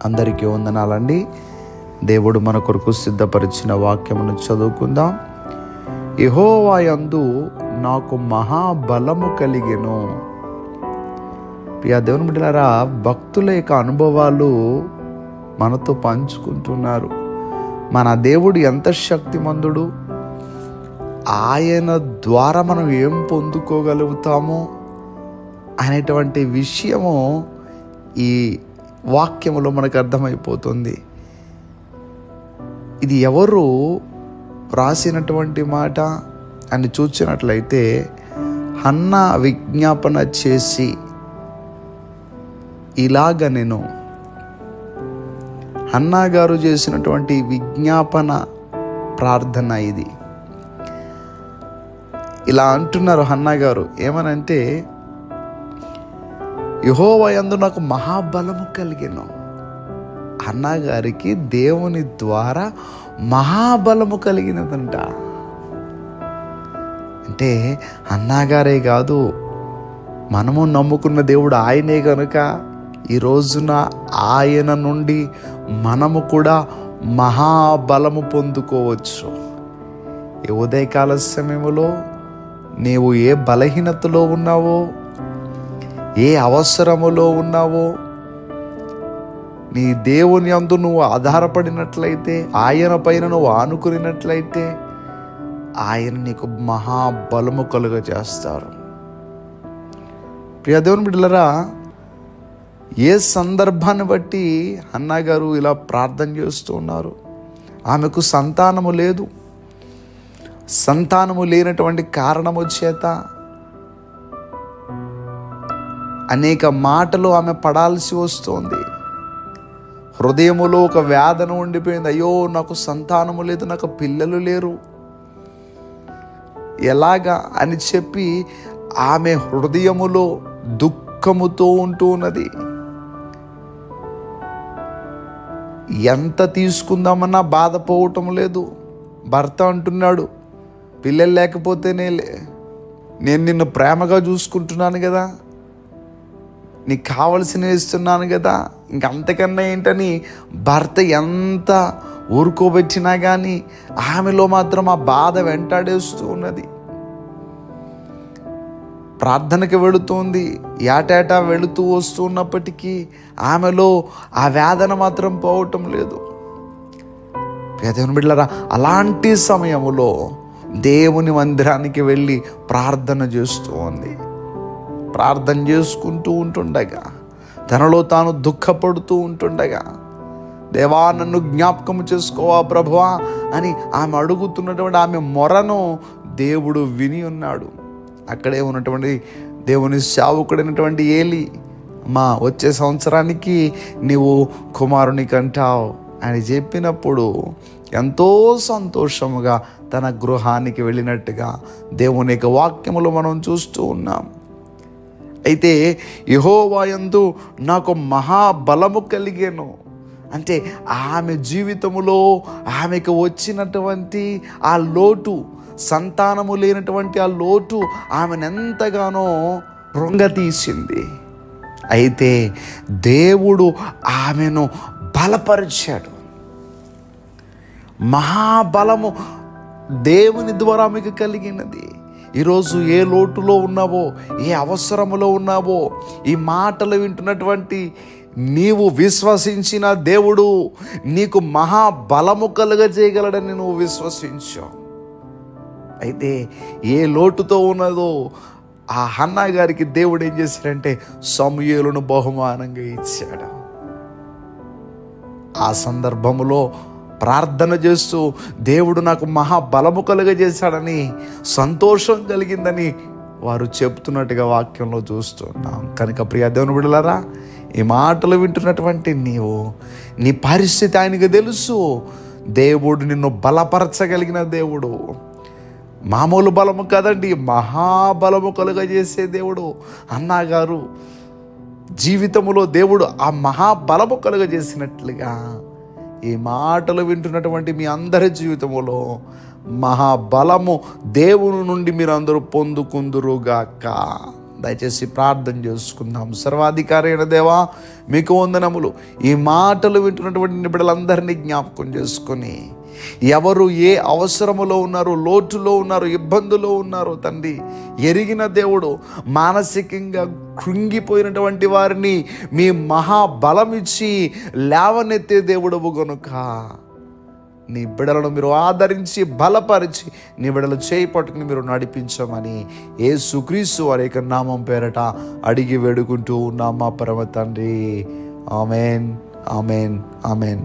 అందరికీ వందనాలండి. దేవుడు మన కొరకు సిద్ధపరిచిన వాక్యమును చదువుకుందాం. యెహోవా యందు నాకు మహాబలము కలిగెను. ప్రియ దేవుని బిడ్డలారా, భక్తుల యొక్క అనుభవాలు మనతో పంచుకుంటున్నారు. మన దేవుడు ఎంత శక్తిమంతుడు, ఆయన ద్వారా మనం ఏం పొందుకోగలుగుతాము అనేటువంటి విషయము ఈ వాక్యములో మనకు అర్థమైపోతుంది. ఇది ఎవరు రాసినటువంటి మాట అని చూసినట్లయితే, హన్నా విజ్ఞాపన చేసి ఇలాగ నేను హన్నా గారు చేసినటువంటి విజ్ఞాపన ప్రార్థన ఇది. ఇలా అంటున్నారు హన్నా గారు, ఏమనంటే, యెహోవా యందు నాకు మహాబలము కలిగెను. హన్నా గారికి దేవుని ద్వారా మహాబలము కలిగినదంట. అంటే హన్నా గారే కాదు, మనము నమ్ముకున్న దేవుడు ఆయనే కనుక ఈ రోజున ఆయన నుండి మనము కూడా మహాబలము పొందుకోవచ్చు. ఈ ఉదయకాల సమయంలో నీవు ఏ బలహీనతలో ఉన్నావో, ఏ అవసరములో ఉన్నావో, నీ దేవుని యందు నువ్వు ఆధారపడినట్లయితే, ఆయన పైన నువ్వు ఆనుకున్నట్లయితే, ఆయన నీకు మహాబలము కలుగజేస్తారు. ప్రియ దేవుని బిడ్డలారా, ఏ సందర్భాన్ని బట్టి హన్నా గారు ఇలా ప్రార్థన చేస్తూ ఉన్నారు? ఆమెకు సంతానము లేదు. సంతానము లేనటువంటి కారణము చేత అనేక మాటలు ఆమె పడాల్సి వస్తుంది. హృదయములో ఒక వేదన ఉండిపోయింది. అయ్యో, నాకు సంతానము లేదు, నాకు పిల్లలు లేరు, ఎలాగా అని చెప్పి ఆమె హృదయములో దుఃఖముతో ఉంటూ ఉన్నది. ఎంత తీసుకుందామన్నా బాధపోవటం లేదు. భర్త అంటున్నాడు, పిల్లలు లేకపోతేనే నేను నిన్ను ప్రేమగా చూసుకుంటున్నాను కదా, నీకు కావలసినవి ఇస్తున్నాను కదా, ఇంకంతకన్నా ఏంటని భర్త ఎంత ఊరుకోబెట్టినా కానీ ఆమెలో మాత్రం ఆ బాధ వెంటాడేస్తూ ఉన్నది. ప్రార్థనకి వెళుతుంది, ఏటేటా వెళుతూ వస్తూ ఉన్నప్పటికీ ఆమెలో ఆ వేదన మాత్రం పోవటం లేదు. దేవుని బిడ్డలారా, అలాంటి సమయంలో దేవుని మందిరానికి వెళ్ళి ప్రార్థన చేస్తూ ఉంది. ప్రార్థన చేసుకుంటూ ఉంటుండగా, తనలో తాను దుఃఖపడుతూ ఉంటుండగా, దేవా నన్ను జ్ఞాపకం చేసుకోవా ప్రభువా అని ఆమె అడుగుతున్నటువంటి ఆమె మొరను దేవుడు విని ఉన్నాడు. అక్కడే ఉన్నటువంటి దేవుని సేవకుడైనటువంటి ఏలి, మా వచ్చే సంవత్సరానికి నీవు కుమారుని కంటావు అని చెప్పినప్పుడు ఎంతో సంతోషముగా తన గృహానికి వెళ్ళినట్టుగా దేవుని యొక్క వాక్యములో మనం చూస్తూ ఉన్నాం. అయితే యెహోవా యందు నాకు మహాబలము కలిగెను అంటే ఆమె జీవితములో ఆమెకు వచ్చినటువంటి ఆ లోటు, సంతానము లేనటువంటి ఆ లోటు ఆమెను ఎంతగానో కృంగతీసింది. అయితే దేవుడు ఆమెను బలపరిచాడు. మహాబలము దేవుని ద్వారా మీకు కలిగినది. ఈరోజు ఏ లోటులో ఉన్నావో, ఏ అవసరములో ఉన్నావో, ఈ మాటలు వింటున్నటువంటి నీవు విశ్వసించిన దేవుడు నీకు మహాబలము కలుగజేయగలడని నువ్వు విశ్వసించావు. అయితే ఏ లోటుతో ఉన్నదో ఆ హన్నా గారికి దేవుడు ఏం చేశాడంటే సమూయేలును బహుమానంగా ఇచ్చాడు. ఆ సందర్భములో ప్రార్థన చేస్తూ దేవుడు నాకు మహాబలము కలుగజేశాడని, సంతోషం కలిగిందని వారు చెప్తున్నట్టుగా వాక్యంలో చూస్తున్నాం. కనుక ప్రియ దేవుని బిడ్డలారా, ఈ మాటలు వింటున్నటువంటి నీవు, నీ పరిస్థితి ఆయనకు తెలుసు. దేవుడు నిన్ను బలపరచగలిగిన దేవుడు. మామూలు బలము కాదండి, మహాబలము కలుగజేసే దేవుడు. హన్నా గారు జీవితంలో దేవుడు ఆ మహాబలము కలుగజేసినట్లుగా ఈ మాటలు వింటున్నటువంటి మీ అందరి జీవితంలో మహాబలము దేవుని నుండి మీరు అందరూ పొందుకుందురుగాక. దయచేసి ప్రార్థన చేసుకుందాం. సర్వాధికారి అయిన దేవా, మీకు వందనములు. ఈ మాటలు వింటున్నటువంటి బిడ్డలందరినీ జ్ఞాపకం చేసుకొని, ఎవరు ఏ అవసరములో ఉన్నారు, లోటులో ఉన్నారు, ఇబ్బందులో ఉన్నారు తండ్రి ఎరిగిన దేవుడు, మానసికంగా కృంగిపోయినటువంటి వారిని మీ మహాబలం ఇచ్చి లేవనెత్తే దేవుడవు గనుక నీ బిడలను మీరు ఆదరించి బలపరిచి నీ బిడలు చేయి పట్టుకుని మీరు నడిపించమని యేసుక్రీస్తు వారి యొక్క నామం పేరట అడిగి వేడుకుంటూ ఉన్నాం మా పరమ తండ్రి. Amen, amen, amen.